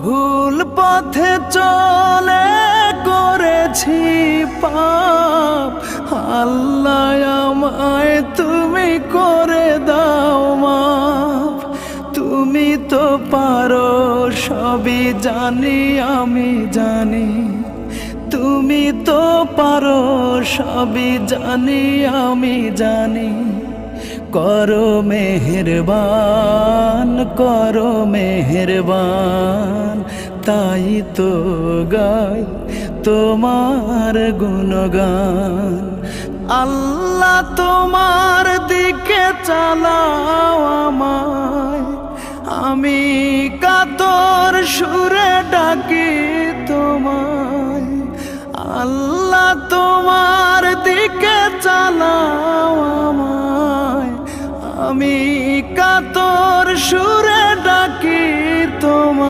ভুল পথে চলে করেছি পাপ, আল্লাহ আমায় তুমি করে দাও মাফ। তুমি তো পারো সবই জানি আমি জানি, তুমি তো পারো সবই জানি আমি জানি। করো মেহেরবান, করো মেহেরবান, তাই তো গাই তোমার গুণগান। আল্লাহ তোমার দিকে চালাও আমায়, আমি কাতর সুরে ডাকি তোমায়। আল্লাহ তোমার দিকে চালাও আমায়, আমি কাতর সুরে ডাকি তোমায়।